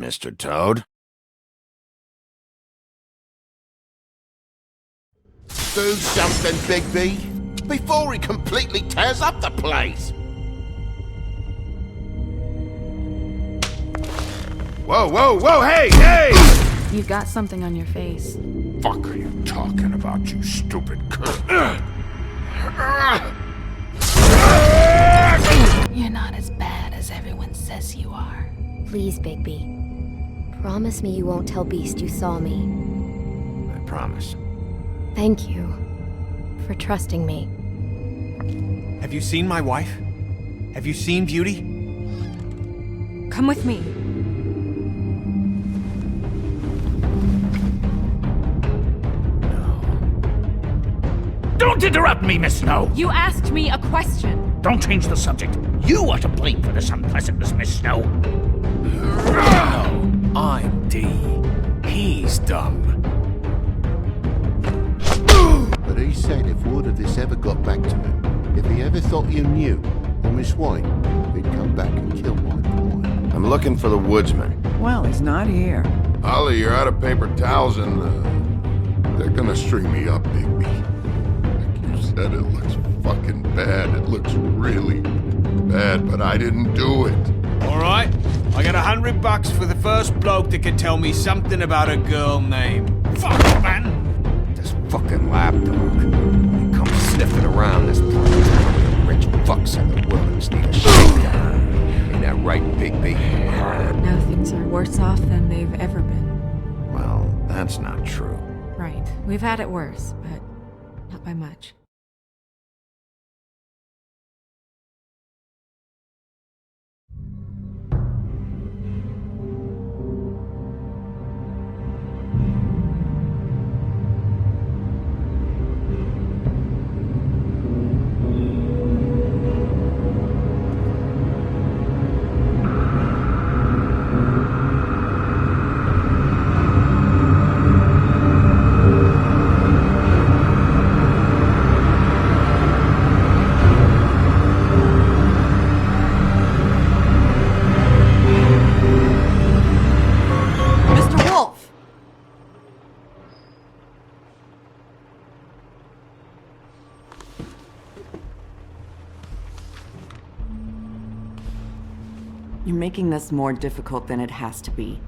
Mr. Toad? Do something, Bigby, before he completely tears up the place! Whoa, whoa, whoa, hey, hey! You've got something on your face. Fuck are you talking about, you stupid cunt? You're not as bad as everyone says you are. Please, Bigby. Promise me you won't tell Beast you saw me. I promise. Thank you for trusting me. Have you seen my wife? Have you seen Beauty? Come with me. Don't interrupt me, Miss Snow! You asked me a question. Don't change the subject. You are to blame for this unpleasantness, Miss Snow. No, I'm D. He's dumb. But he said if word of this ever got back to him, if he ever thought you knew, or Miss White, he'd come back and kill my boy. I'm looking for the woodsman. Well, he's not here. Ollie, you're out of paper towels and, they're gonna string me up, Bigby. Like you said, it looks fucking bad. It looks really bad, but I didn't do it. Alright, I got $100 for the first bloke that can tell me something about a girl named... Fuck, man! This fucking lapdog. He comes sniffing around this place. Rich fucks in the Woodlands need a shakedown. Ain't that right, Bigby? Now things are worse off than they've ever been. Well, that's not true. Right. We've had it worse, but not by much. You're making this more difficult than it has to be.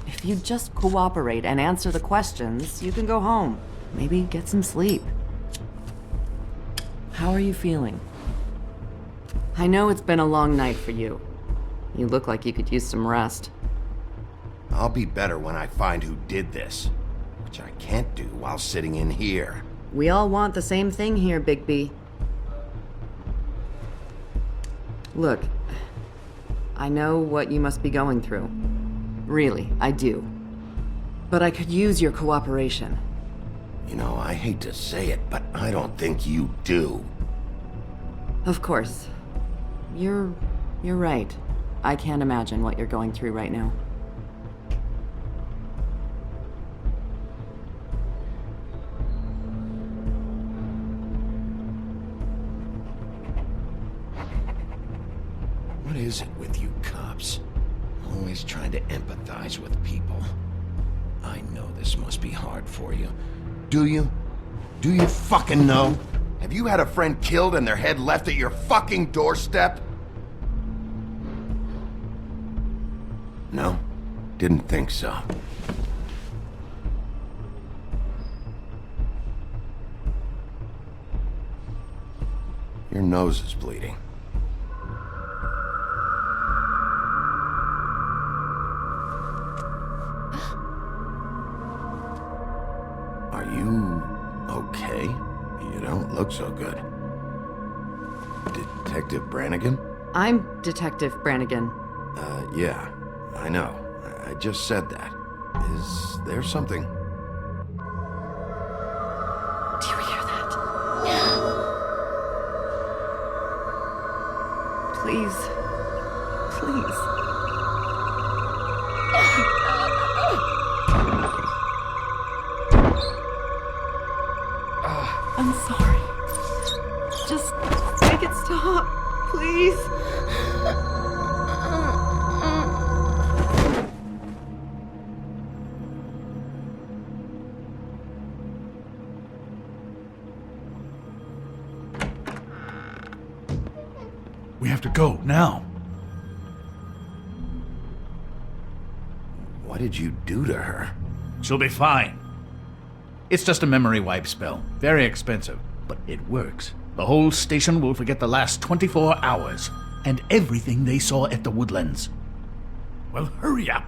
If you just cooperate and answer the questions, you can go home. Maybe get some sleep. How are you feeling? I know it's been a long night for you. You look like you could use some rest. I'll be better when I find who did this, which I can't do while sitting in here. We all want the same thing here, Bigby. Look, I know what you must be going through. Really, I do. But I could use your cooperation. You know, I hate to say it, but I don't think you do. Of course. You're right. I can't imagine what you're going through right now. What is it with you cops? Always trying to empathize with people. I know this must be hard for you. Do you? Do you fucking know? Have you had a friend killed and their head left at your fucking doorstep? No? Didn't think so. Your nose is bleeding. Are you okay? You don't look so good. Detective Brannigan? I'm Detective Brannigan. Yeah, I know. I just said that. Is there something? Do you hear that? Please. Please. I'm sorry. Just make it stop, please. We have to go, now. What did you do to her? She'll be fine. It's just a memory wipe spell. Very expensive, but it works. The whole station will forget the last 24 hours, and everything they saw at the Woodlands. Well, hurry up.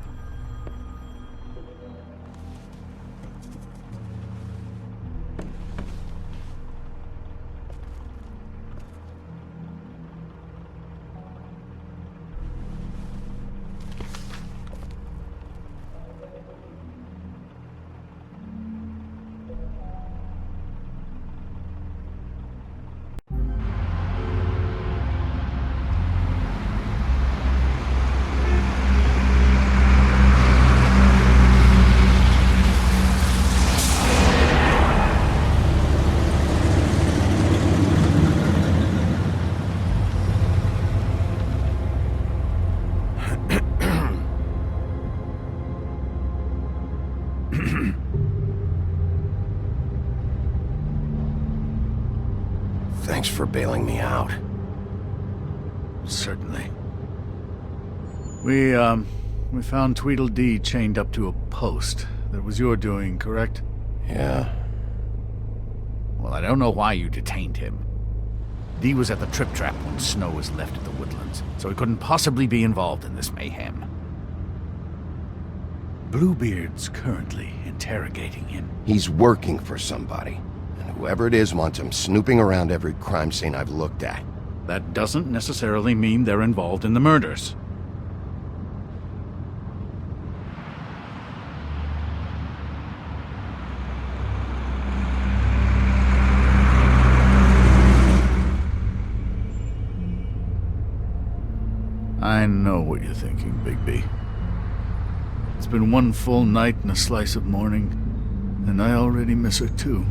Thanks for bailing me out. Certainly. We found Tweedledee chained up to a post. That was your doing, correct? Yeah. Well, I don't know why you detained him. Dee was at the trip trap when Snow was left at the Woodlands, so he couldn't possibly be involved in this mayhem. Bluebeard's currently interrogating him. He's working for somebody. And whoever it is wants him snooping around every crime scene I've looked at. That doesn't necessarily mean they're involved in the murders. I know what you're thinking, Bigby. It's been one full night and a slice of morning, and I already miss her too.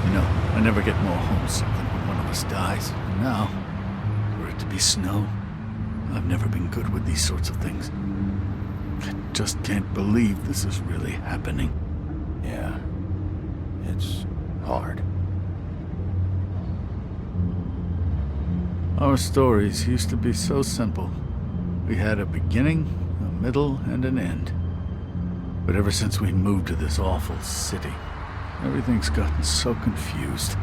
You know, I never get more homesick than when one of us dies. And now, for it to be Snow, I've never been good with these sorts of things. I just can't believe this is really happening. Yeah. It's hard. Our stories used to be so simple. We had a beginning, a middle, and an end. But ever since we moved to this awful city, everything's gotten so confused.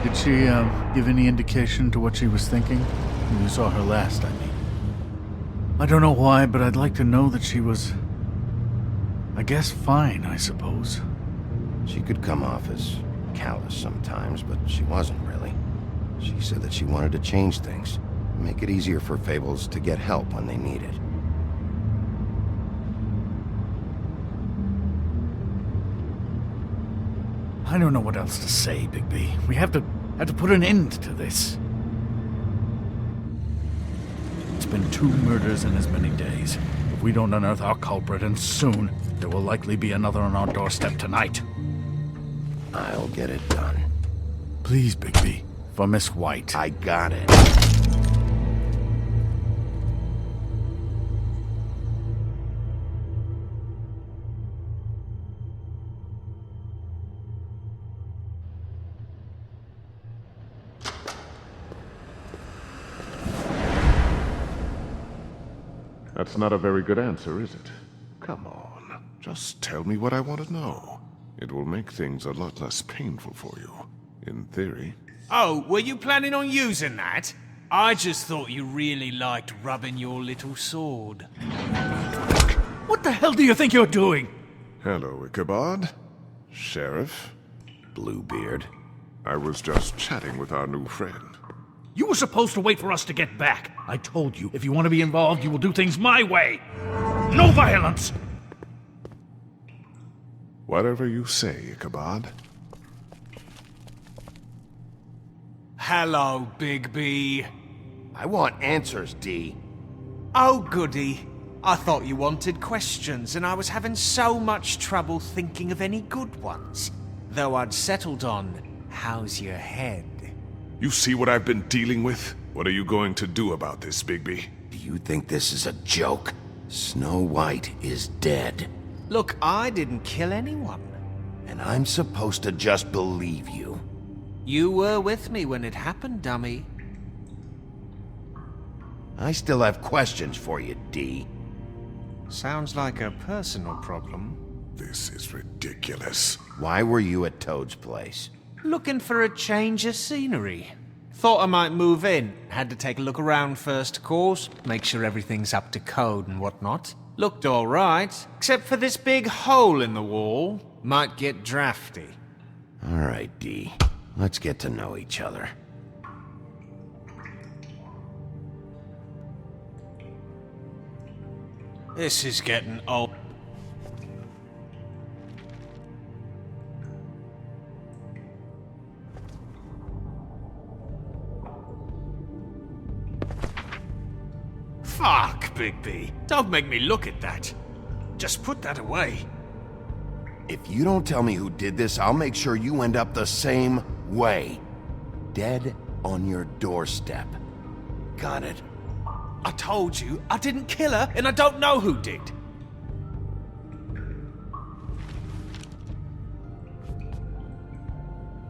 Did she, give any indication to what she was thinking? When you saw her last, I mean. I don't know why, but I'd like to know that she was, I guess, fine, I suppose. She could come off as callous sometimes, but she wasn't really. She said that she wanted to change things, make it easier for Fables to get help when they need it. I don't know what else to say, Bigby. We have to put an end to this. It's been 2 murders in as many days. If we don't unearth our culprit, and soon, there will likely be another on our doorstep tonight. I'll get it done. Please, Bigby. For Miss White. I got it. That's not a very good answer, is it? Come on, just tell me what I want to know. It will make things a lot less painful for you, in theory. Oh, were you planning on using that? I just thought you really liked rubbing your little sword. What the hell do you think you're doing? Hello, Ichabod. Sheriff. Bluebeard. I was just chatting with our new friend. You were supposed to wait for us to get back. I told you, if you want to be involved, you will do things my way. No violence! Whatever you say, Ichabod. Hello, Bigby. I want answers, Dee. Oh, goody. I thought you wanted questions, and I was having so much trouble thinking of any good ones. Though I'd settled on, how's your head? You see what I've been dealing with? What are you going to do about this, Bigby? Do you think this is a joke? Snow White is dead. Look, I didn't kill anyone. And I'm supposed to just believe you. You were with me when it happened, dummy. I still have questions for you, D. Sounds like a personal problem. This is ridiculous. Why were you at Toad's place? Looking for a change of scenery. Thought I might move in. Had to take a look around first, of course. Make sure everything's up to code and whatnot. Looked alright, except for this big hole in the wall. Might get drafty. Alright, D. Let's get to know each other. This is getting old. Fuck, Bigby. Don't make me look at that. Just put that away. If you don't tell me who did this, I'll make sure you end up the same way. Dead on your doorstep. Got it? I told you, I didn't kill her, and I don't know who did.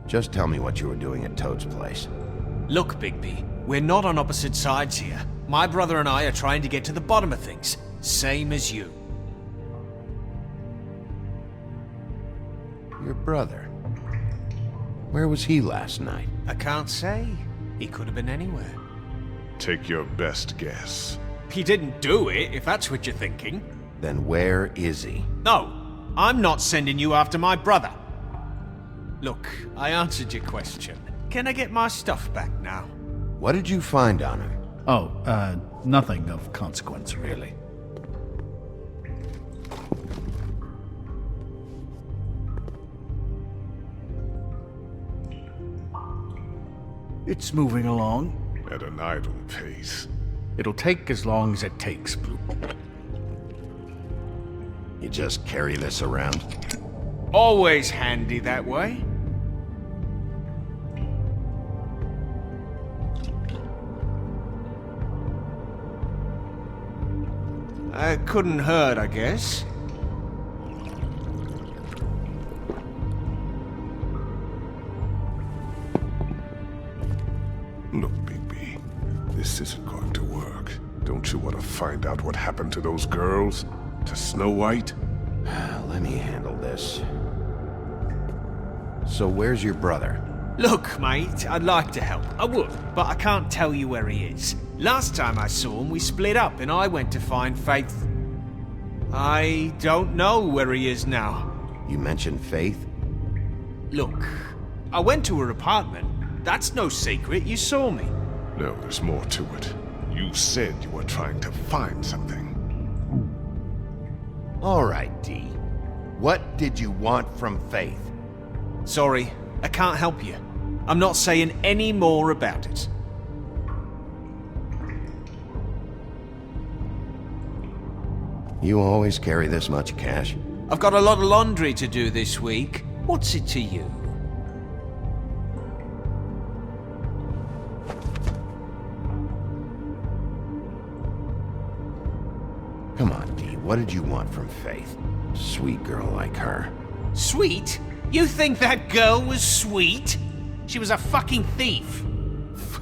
Just tell me what you were doing at Toad's place. Look, Bigby, we're not on opposite sides here. My brother and I are trying to get to the bottom of things. Same as you. Your brother? Where was he last night? I can't say. He could have been anywhere. Take your best guess. He didn't do it, if that's what you're thinking. Then where is he? No, I'm not sending you after my brother. Look, I answered your question. Can I get my stuff back now? What did you find on him? Oh, nothing of consequence, really. It's moving along. At an idle pace. It'll take as long as it takes, Blue. You just carry this around? Always handy that way. Couldn't hurt, I guess. Look, Bigby, this isn't going to work. Don't you want to find out what happened to those girls? To Snow White? Let me handle this. So where's your brother? Look, mate, I'd like to help. I would, but I can't tell you where he is. Last time I saw him, we split up and I went to find Faith. I don't know where he is now. You mentioned Faith? Look, I went to her apartment. That's no secret, you saw me. No, there's more to it. You said you were trying to find something. All right, D. What did you want from Faith? Sorry, I can't help you. I'm not saying any more about it. You always carry this much cash? I've got a lot of laundry to do this week. What's it to you? Come on, D. What did you want from Faith? Sweet girl like her. Sweet? You think that girl was sweet? She was a fucking thief.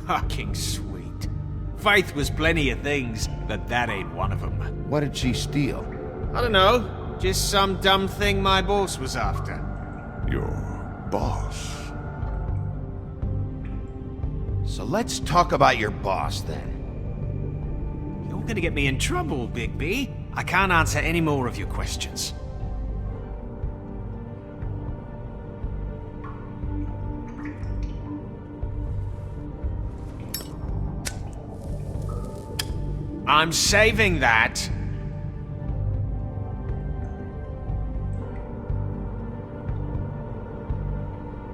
Fucking sweet. Faith was plenty of things, but that ain't one of them. What did she steal? I don't know. Just some dumb thing my boss was after. Your boss? So let's talk about your boss, then. You're gonna get me in trouble, Bigby. I can't answer any more of your questions. I'm saving that.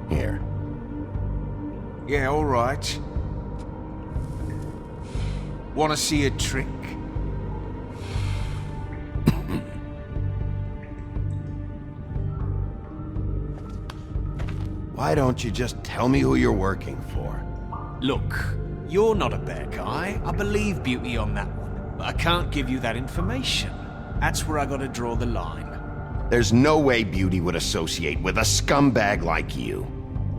Here. Yeah, all right. Want to see a trick? Why don't you just tell me who you're working for? Look, you're not a bad guy. I believe Beauty on that one. But I can't give you that information. That's where I gotta draw the line. There's no way Beauty would associate with a scumbag like you.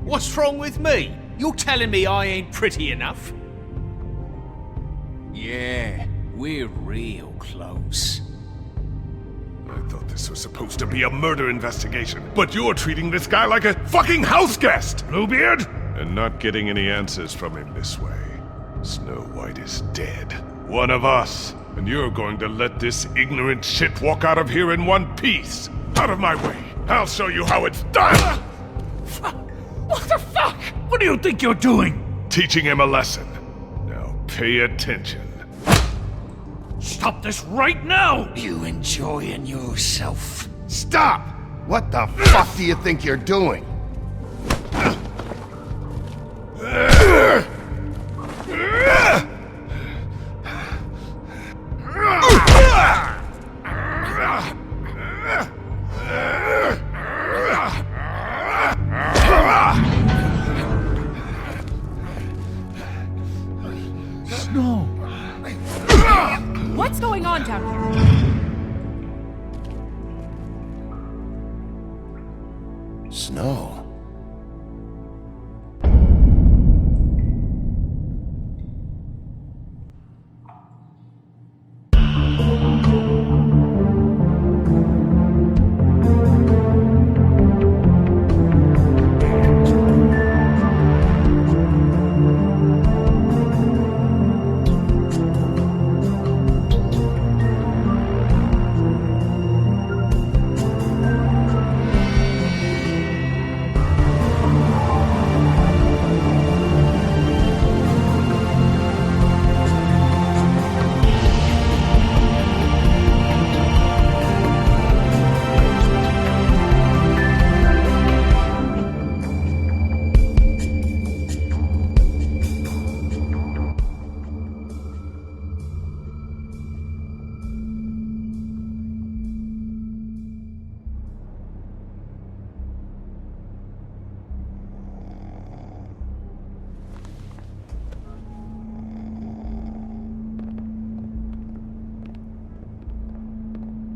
What's wrong with me? You're telling me I ain't pretty enough? Yeah, we're real close. I thought this was supposed to be a murder investigation, but you're treating this guy like a fucking house guest, Bluebeard! And not getting any answers from him this way. Snow White is dead. One of us. And you're going to let this ignorant shit walk out of here in one piece. Out of my way. I'll show you how it's done! What the fuck? What do you think you're doing? Teaching him a lesson. Now pay attention. Stop this right now! You enjoying yourself? Stop! What the fuck do you think you're doing? Snow! What's going on down here? Snow.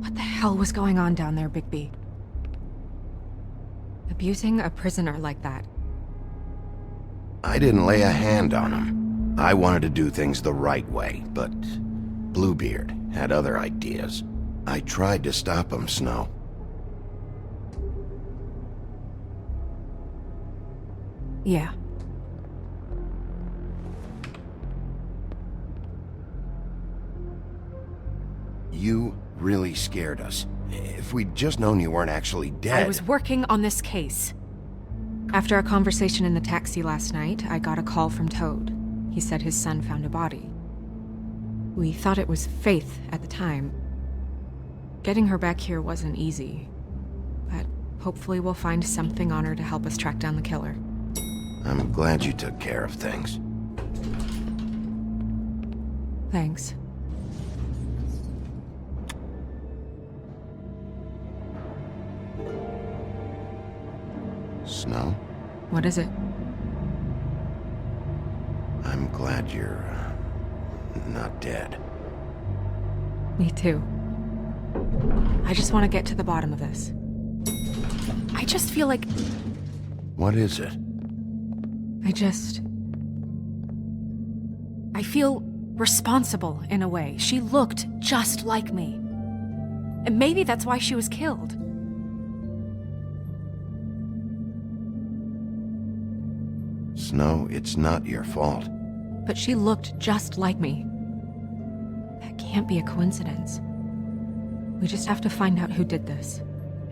What the hell was going on down there, Bigby? Abusing a prisoner like that. I didn't lay a hand on him. I wanted to do things the right way, but Bluebeard had other ideas. I tried to stop him, Snow. Yeah. You really scared us. If we'd just known you weren't actually dead... I was working on this case. After a conversation in the taxi last night, I got a call from Toad. He said his son found a body. We thought it was Faith at the time. Getting her back here wasn't easy. But hopefully we'll find something on her to help us track down the killer. I'm glad you took care of things. Thanks. Snow? What is it? I'm glad you're... not dead. Me too. I just want to get to the bottom of this. I just feel like... What is it? I feel responsible in a way. She looked just like me. And maybe that's why she was killed. Snow, it's not your fault. But she looked just like me. That can't be a coincidence. We just have to find out who did this.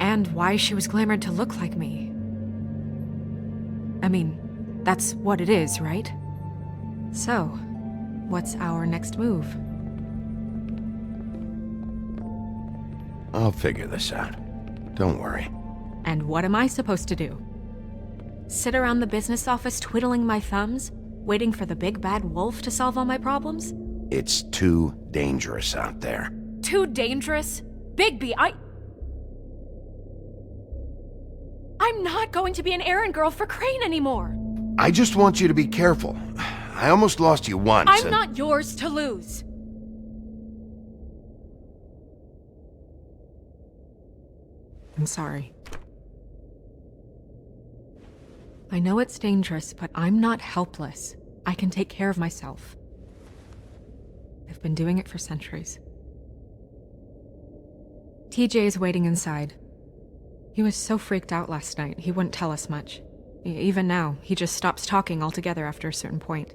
And why she was glamored to look like me. I mean, that's what it is, right? So, what's our next move? I'll figure this out. Don't worry. And what am I supposed to do? Sit around the business office twiddling my thumbs, waiting for the big bad wolf to solve all my problems? It's too dangerous out there. Too dangerous? Bigby, I'm not going to be an errand girl for Crane anymore! I just want you to be careful. I almost lost you once. I'm not yours to lose. I'm sorry. I know it's dangerous, but I'm not helpless. I can take care of myself. I've been doing it for centuries. TJ is waiting inside. He was so freaked out last night, he wouldn't tell us much. Even now, he just stops talking altogether after a certain point.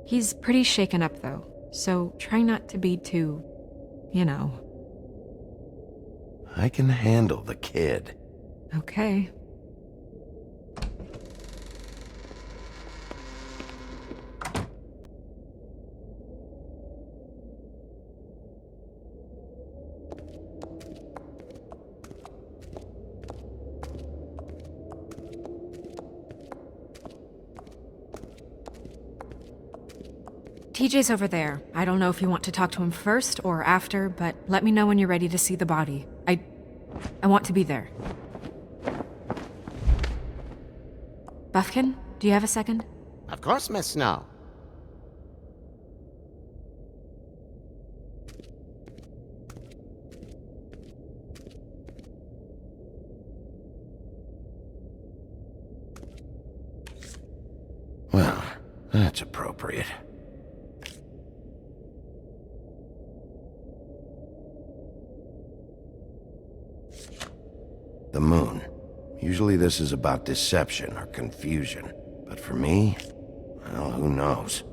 He's pretty shaken up, though, so try not to be too, you know. I can handle the kid. Okay. TJ's over there. I don't know if you want to talk to him first or after, but let me know when you're ready to see the body. I want to be there. Buffkin, do you have a second? Of course, Miss Snow. Well, that's appropriate. The moon. Usually this is about deception or confusion. But for me, well, who knows?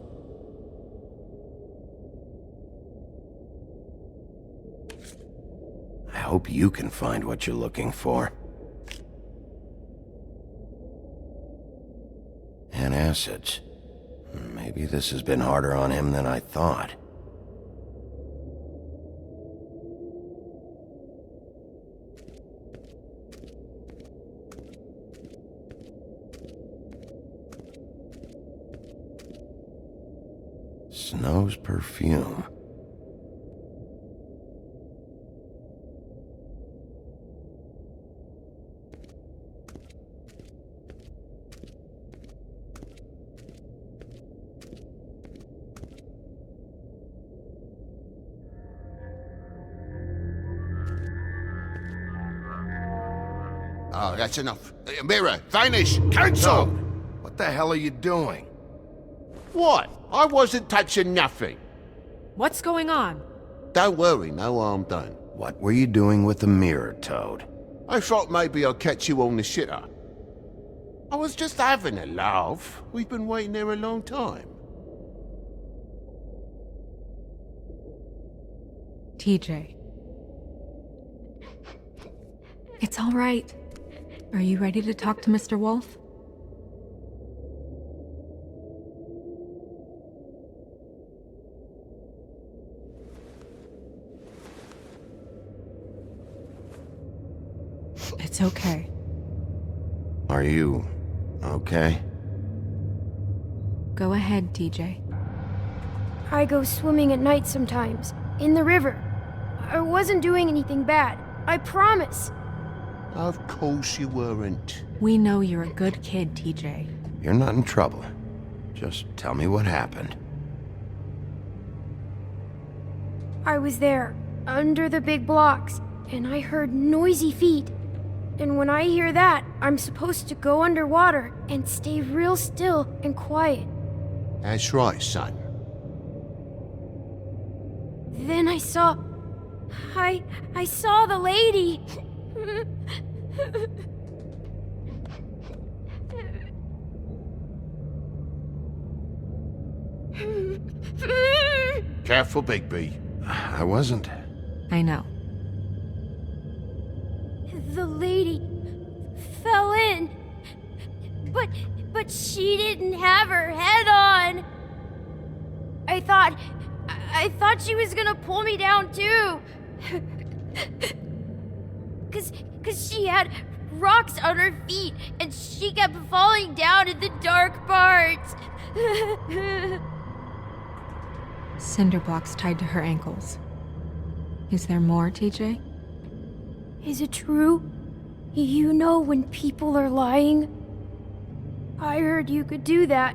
I hope you can find what you're looking for. And acids. Maybe this has been harder on him than I thought. Snow's perfume. Oh, that's enough. Mirror, vanish, cancel! What the hell are you doing? What? I wasn't touching nothing. What's going on? Don't worry, no harm done. What were you doing with the mirror, Toad? I thought maybe I'd catch you on the shitter. I was just having a laugh. We've been waiting there a long time. TJ. It's all right. Are you ready to talk to Mr. Wolf? It's okay. Are you okay? Go ahead, TJ. I go swimming at night sometimes, in the river. I wasn't doing anything bad, I promise. Of course you weren't. We know you're a good kid, TJ. You're not in trouble. Just tell me what happened. I was there, under the big blocks, and I heard noisy feet. And when I hear that, I'm supposed to go underwater and stay real still and quiet. That's right, son. Then I saw the lady. Careful, Bigby. I wasn't. I know. The lady fell in. But she didn't have her head on. I thought she was gonna pull me down too. Cause she had rocks on her feet and she kept falling down in the dark parts. Cinder blocks tied to her ankles. Is there more, TJ? Is it true? You know when people are lying? I heard you could do that.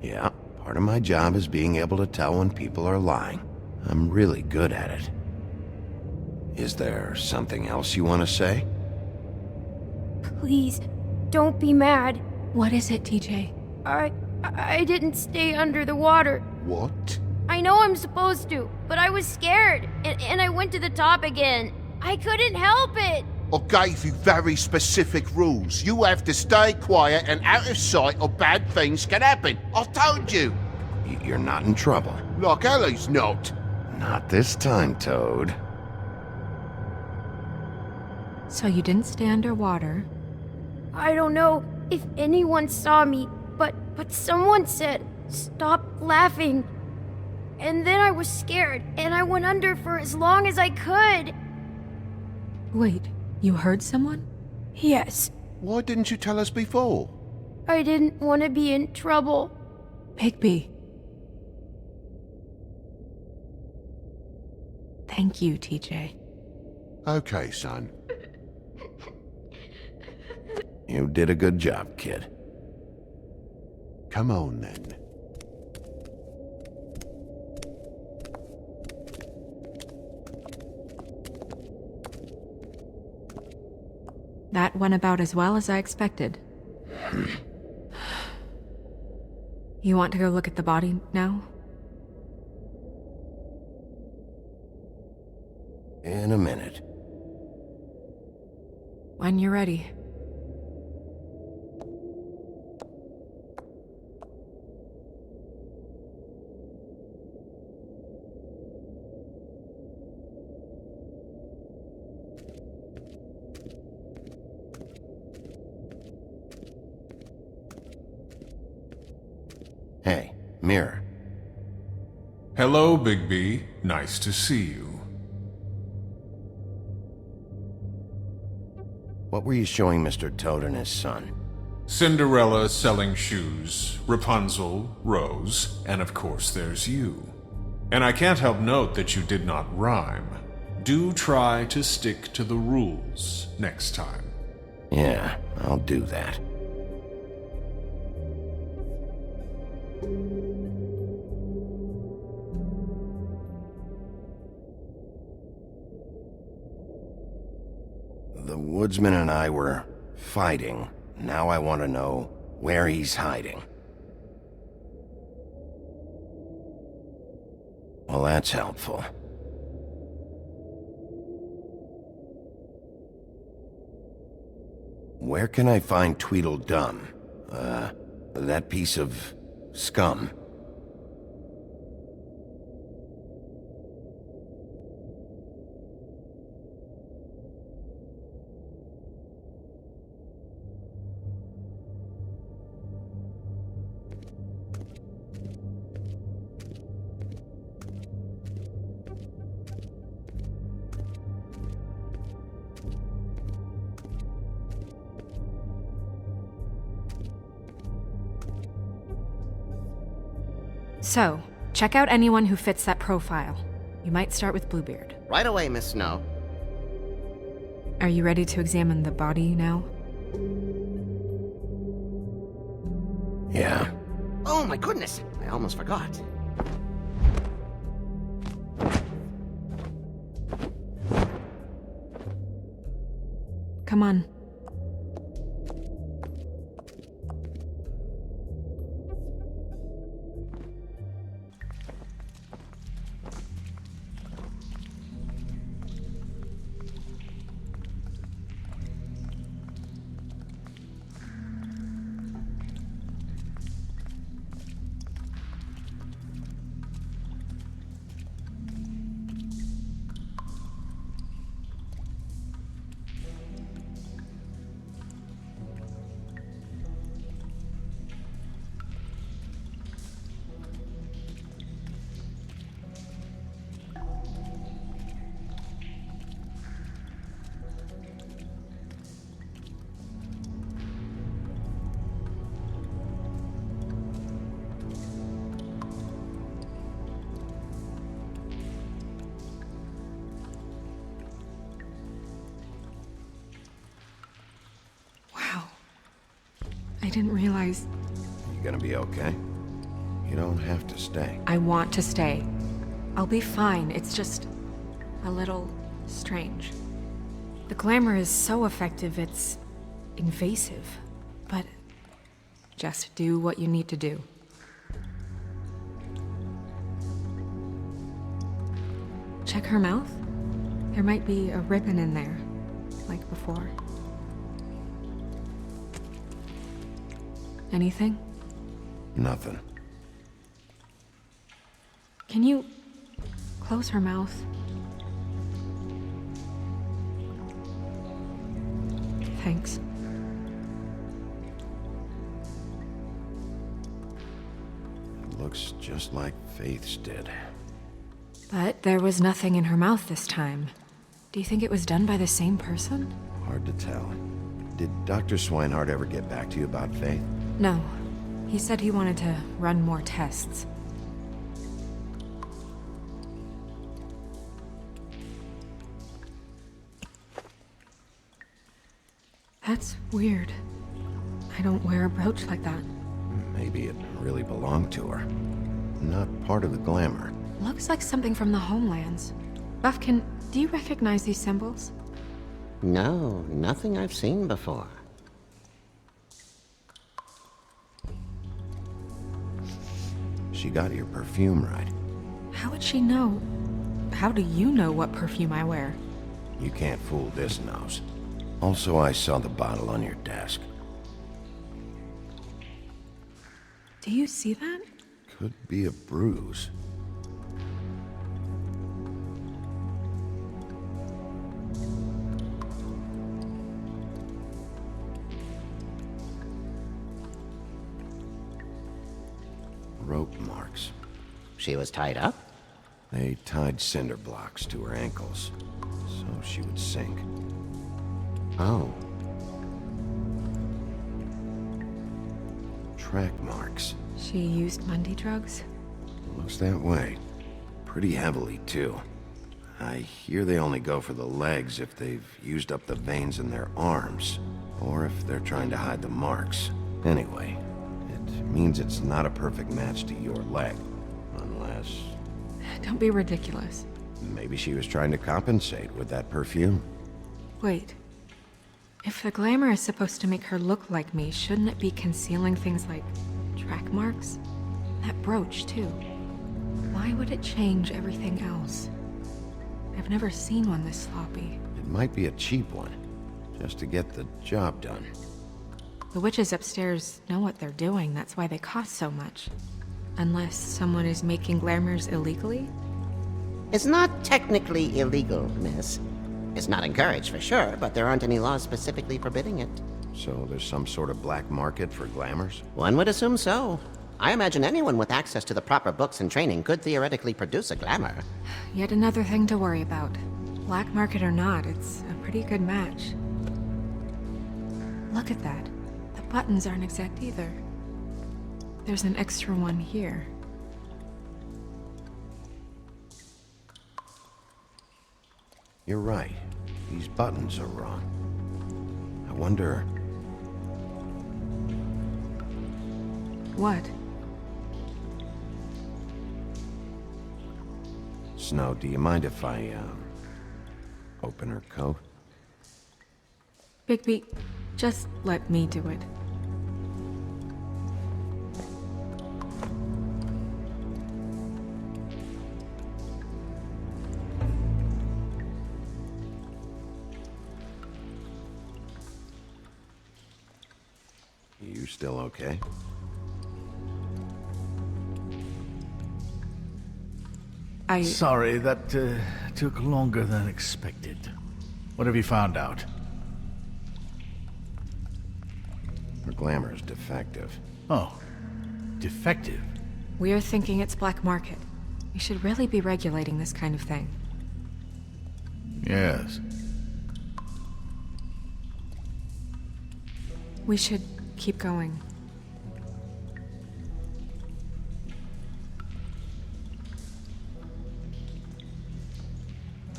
Yeah, part of my job is being able to tell when people are lying. I'm really good at it. Is there something else you want to say? Please, don't be mad. What is it, TJ? I didn't stay under the water. What? I know I'm supposed to, but I was scared, and I went to the top again. I couldn't help it. I gave you very specific rules. You have to stay quiet and out of sight or bad things can happen. I told you. You're not in trouble. Like Ellie's not. Not this time, Toad. So you didn't stay underwater. I don't know if anyone saw me, but someone said, "Stop laughing." And then I was scared, and I went under for as long as I could. Wait, you heard someone? Yes, Why didn't you tell us before? I didn't want to be in trouble. Bigby. Thank you, TJ. Okay, son. You did a good job, kid. Come on, then. That went about as well as I expected. You want to go look at the body now? In a minute. When you're ready. Hey, Mirror. Hello, Bigby. Nice to see you. What were you showing Mr. Toad and his son? Cinderella selling shoes, Rapunzel, Rose, and of course there's you. And I can't help note that you did not rhyme. Do try to stick to the rules next time. Yeah, I'll do that. The woodsman and I were fighting. Now I want to know where he's hiding. Well, that's helpful. Where can I find Tweedledum? That piece of scum. So, check out anyone who fits that profile. You might start with Bluebeard. Right away, Miss Snow. Are you ready to examine the body now? Yeah. Oh my goodness, I almost forgot. Come on. I didn't realize... You gonna be okay? You don't have to stay. I want to stay. I'll be fine. It's just... a little... Strange. The glamour is so effective, it's invasive. But just do what you need to do. Check her mouth. There might be a ribbon in there, like before. Anything? Nothing. Can you close her mouth? Thanks. It looks just like Faith's did. But there was nothing in her mouth this time. Do you think it was done by the same person? Hard to tell. Did Dr. Swinehart ever get back to you about Faith? No. He said he wanted to run more tests. That's weird. I don't wear a brooch like that. Maybe it really belonged to her. Not part of the glamour. Looks like something from the homelands. Buffkin, do you recognize these symbols? No, nothing I've seen before. She got your perfume right. How would she know? How do you know what perfume I wear? You can't fool this nose. Also, I saw the bottle on your desk. Do you see that? Could be a bruise. Rope marks. She was tied up? They tied cinder blocks to her ankles, so she would sink. Oh. Track marks. She used Mundy drugs? Looks that way. Pretty heavily, too. I hear they only go for the legs if they've used up the veins in their arms, or if they're trying to hide the marks. Anyway, it means it's not a perfect match to your leg, unless... Don't be ridiculous. Maybe she was trying to compensate with that perfume. Wait. If the glamour is supposed to make her look like me, shouldn't it be concealing things like track marks? That brooch, too. Why would it change everything else? I've never seen one this sloppy. It might be a cheap one, just to get the job done. The witches upstairs know what they're doing, that's why they cost so much. Unless someone is making glamours illegally? It's not technically illegal, miss. It's not encouraged for sure, but there aren't any laws specifically forbidding it. So there's some sort of black market for glamours? One would assume so. I imagine anyone with access to the proper books and training could theoretically produce a glamour. Yet another thing to worry about. Black market or not, it's a pretty good match. Look at that. The buttons aren't exact either. There's an extra one here. You're right. These buttons are wrong. I wonder... What? Snow, do you mind if I, open her coat? Bigby, just let me do it. You still okay? Sorry, that took longer than expected. What have you found out? Her glamour is defective. Oh, defective? We're thinking it's black market. We should really be regulating this kind of thing. Yes. We should keep going.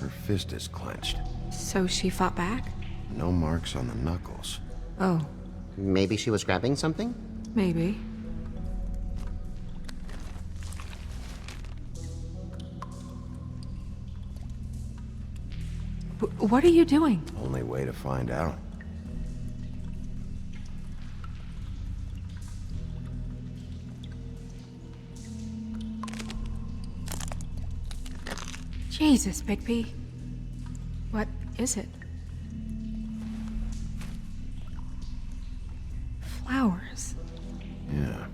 Her fist is clenched. So she fought back? No marks on the knuckles. Oh, Maybe she was grabbing something? maybe. What are you doing? Only way to find out. Jesus, Bigby. What is it? Flowers. Yeah.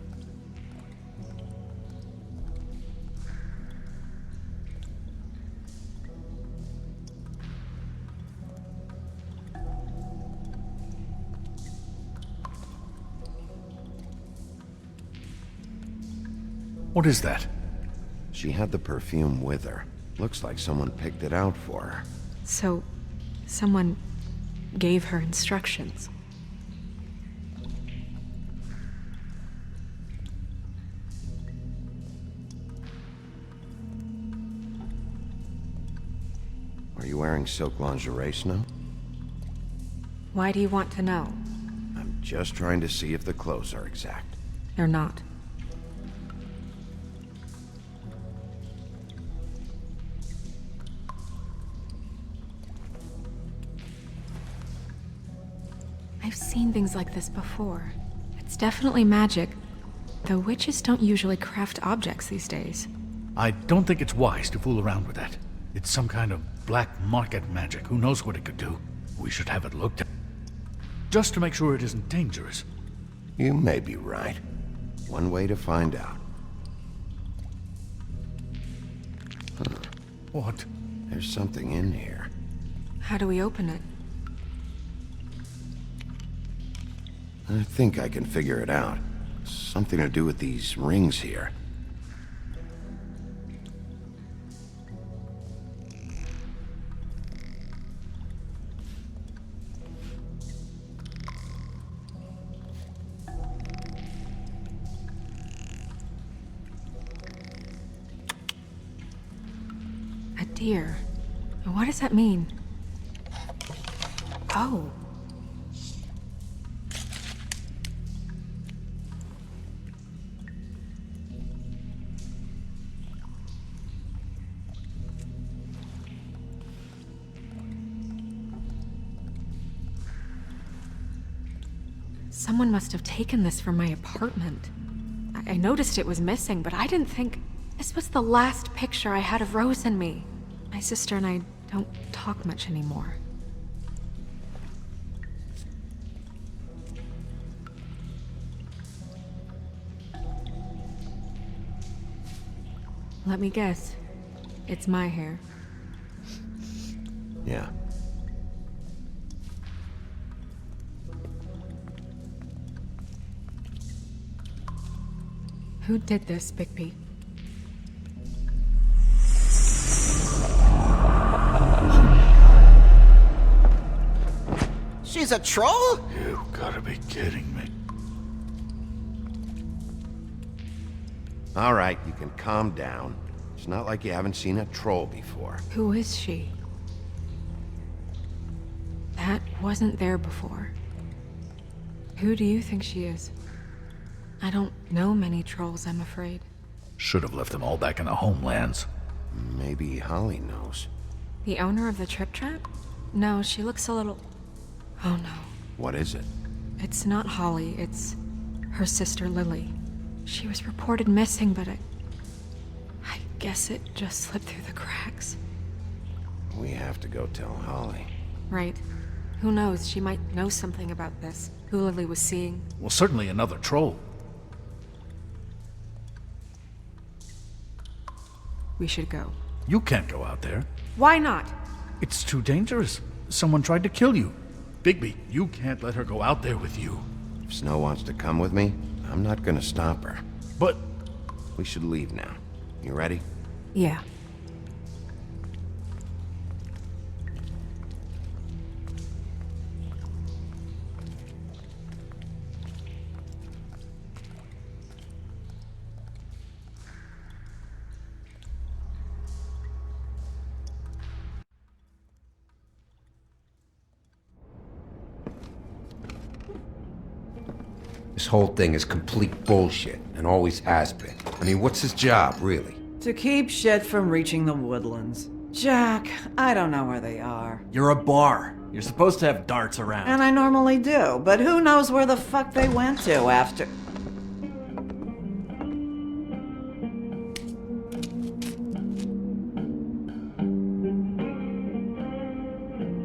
What is that? She had the perfume with her. Looks like someone picked it out for her. So, someone gave her instructions. Are you wearing silk lingerie, Snow? Why do you want to know? I'm just trying to see if the clothes are exact. They're not. I've seen things like this before. It's definitely magic, though witches don't usually craft objects these days. I don't think it's wise to fool around with that. It's some kind of black market magic. Who knows what it could do? We should have it looked at. Just to make sure it isn't dangerous. You may be right. One way to find out. Huh. What? There's something in here. How do we open it? I think I can figure it out. Something to do with these rings here. A deer. What does that mean? Oh. Someone must have taken this from my apartment. I noticed it was missing, but I didn't think... This was the last picture I had of Rose and me. My sister and I don't talk much anymore. Let me guess. It's my hair. Yeah. Who did this, Bigby? She's a troll? You gotta be kidding me. All right, you can calm down. It's not like you haven't seen a troll before. Who is she? That wasn't there before. Who do you think she is? I don't know many trolls, I'm afraid. Should have left them all back in the homelands. Maybe Holly knows. The owner of the Trip Trap? No, she looks a little... Oh no. What is it? It's not Holly, it's her sister Lily. She was reported missing, but I guess it just slipped through the cracks. We have to go tell Holly. Right. Who knows, she might know something about this. Who Lily was seeing. Well, certainly another troll. We should go. You can't go out there. Why not? It's too dangerous. Someone tried to kill you. Bigby, you can't let her go out there with you. If Snow wants to come with me, I'm not gonna stop her. But... We should leave now. You ready? Yeah. This whole thing is complete bullshit, and always has been. I mean, what's his job, really? To keep shit from reaching the Woodlands. Jack, I don't know where they are. You're a bar. You're supposed to have darts around. And I normally do, but who knows where the fuck they went to after...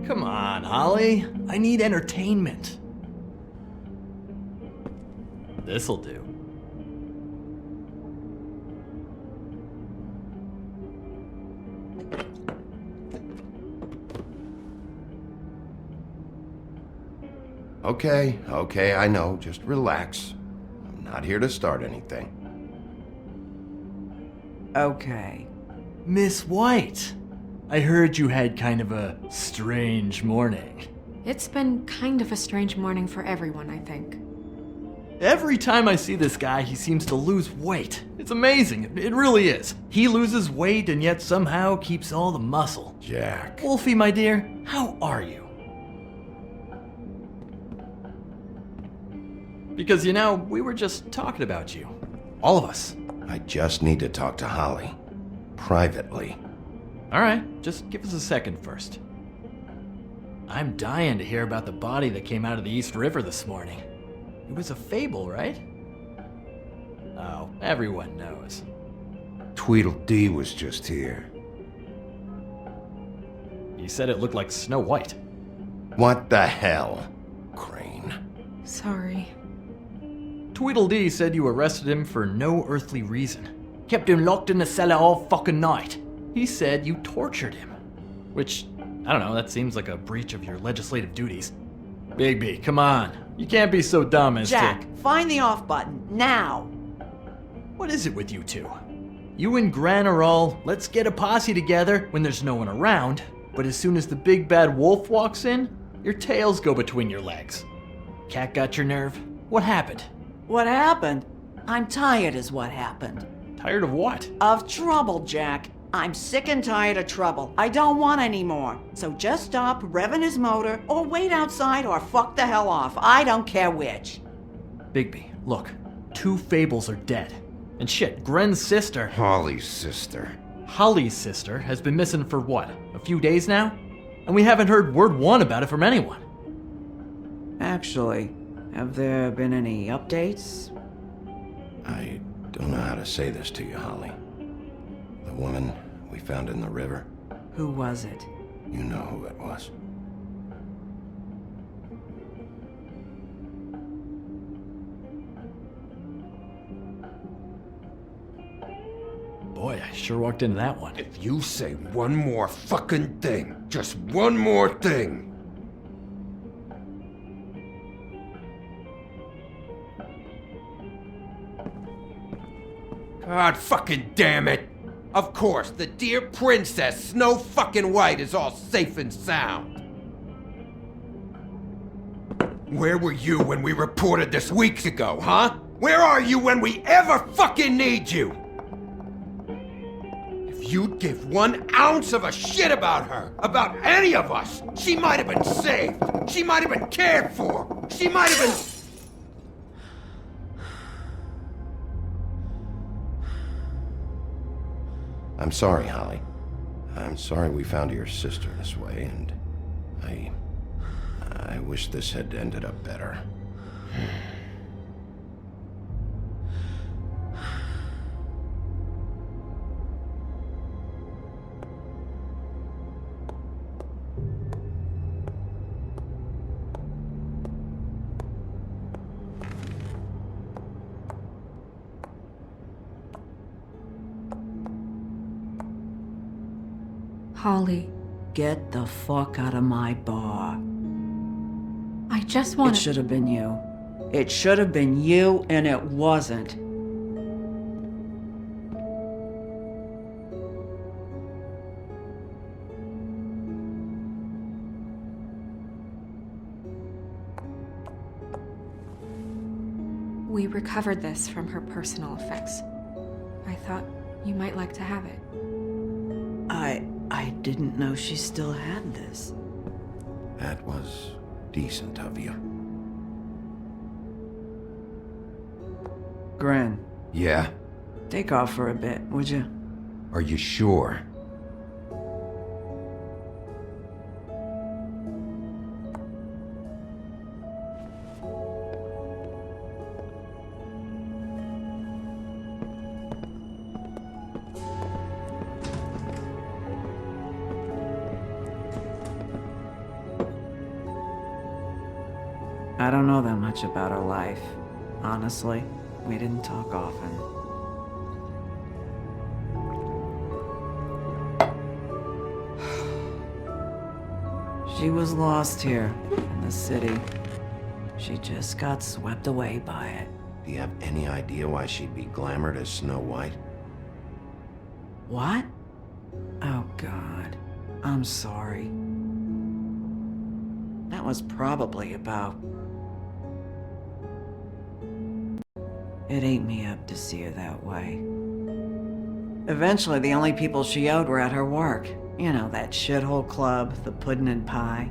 Come on, Holly. I need entertainment. This'll do. Okay, I know. Just relax. I'm not here to start anything. Okay. Miss White, I heard you had kind of a strange morning. It's been kind of a strange morning for everyone, I think. Every time I see this guy, he seems to lose weight. It's amazing. It really is. He loses weight and yet somehow keeps all the muscle. Jack. Wolfie, my dear, how are you? Because, you know, we were just talking about you. All of us. I just need to talk to Holly. Privately. Alright, just give us a second first. I'm dying to hear about the body that came out of the East River this morning. It was a fable, right? Oh, everyone knows. Tweedledee was just here. He said it looked like Snow White. What the hell, Crane? Sorry. Tweedledee said you arrested him for no earthly reason. Kept him locked in the cellar all fucking night. He said you tortured him. Which, I don't know, that seems like a breach of your legislative duties. Bigby, come on. You can't be so dumb as Jack, find the off button, now! What is it with you two? You and Gran are all, let's get a posse together when there's no one around, but as soon as the big bad wolf walks in, your tails go between your legs. Cat got your nerve? What happened? What happened? I'm tired is what happened. Tired of what? Of trouble, Jack. I'm sick and tired of trouble. I don't want any more. So just stop revving his motor, or wait outside, or fuck the hell off. I don't care which. Bigby, look. 2 fables are dead. And shit, Gren's sister... Holly's sister. Holly's sister has been missing for what? A few days now? And we haven't heard word one about it from anyone. Actually, have there been any updates? I don't know how to say this to you, Holly. The woman we found in the river. Who was it? You know who it was. Boy, I sure walked into that one. If you say one more fucking thing, just one more thing. God fucking damn it! Of course, the dear princess Snow fucking White is all safe and sound. Where were you when we reported this weeks ago, huh? Where are you when we ever fucking need you? If you'd give 1 ounce of a shit about her, about any of us, she might have been saved. She might have been cared for. She might have been... I'm sorry, Holly. I'm sorry we found your sister this way, and I wish this had ended up better. Holly. Get the fuck out of my bar. I just want It should have been you. It should have been you, and it wasn't. We recovered this from her personal effects. I thought you might like to have it. I didn't know she still had this. That was decent of you. Gren, Yeah? take off for a bit, would you? Are you sure? I don't know that much about her life. Honestly, we didn't talk often. She was lost here in the city. She just got swept away by it. Do you have any idea why she'd be glamored as Snow White? What? Oh, God. I'm sorry. That was probably about... It ate me up to see her that way. Eventually, the only people she owed were at her work. You know, that shithole club, the Puddin' and Pie.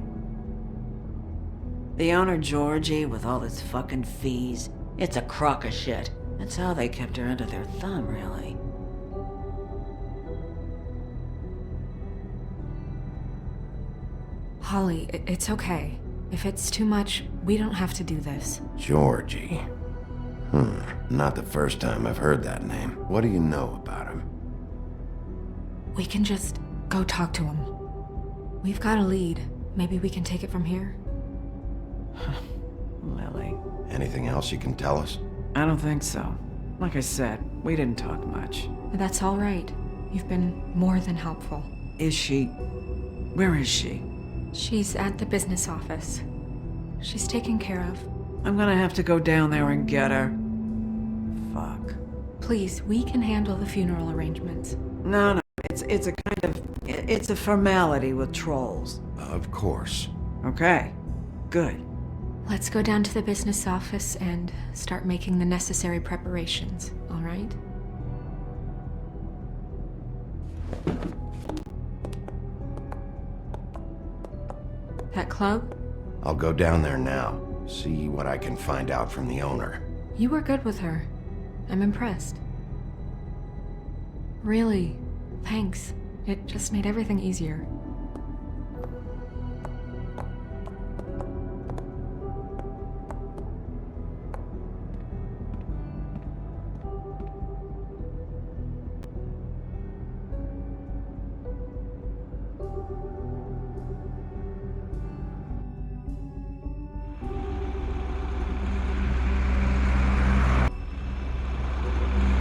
The owner, Georgie, with all his fucking fees, it's a crock of shit. That's how they kept her under their thumb, really. Holly, it's okay. If it's too much, we don't have to do this. Georgie. Not the first time I've heard that name. What do you know about him? We can just go talk to him. We've got a lead. Maybe we can take it from here? Lily. Anything else you can tell us? I don't think so. Like I said, we didn't talk much. That's all right. You've been more than helpful. Is she... Where is she? She's at the business office. She's taken care of. I'm gonna have to go down there and get her. Fuck. Please, we can handle the funeral arrangements. No, it's a kind of... It's a formality with trolls. Of course. Okay. Good. Let's go down to the business office and start making the necessary preparations, all right? That club? I'll go down there now. See what I can find out from the owner. You were good with her. I'm impressed. Really, thanks. It just made everything easier.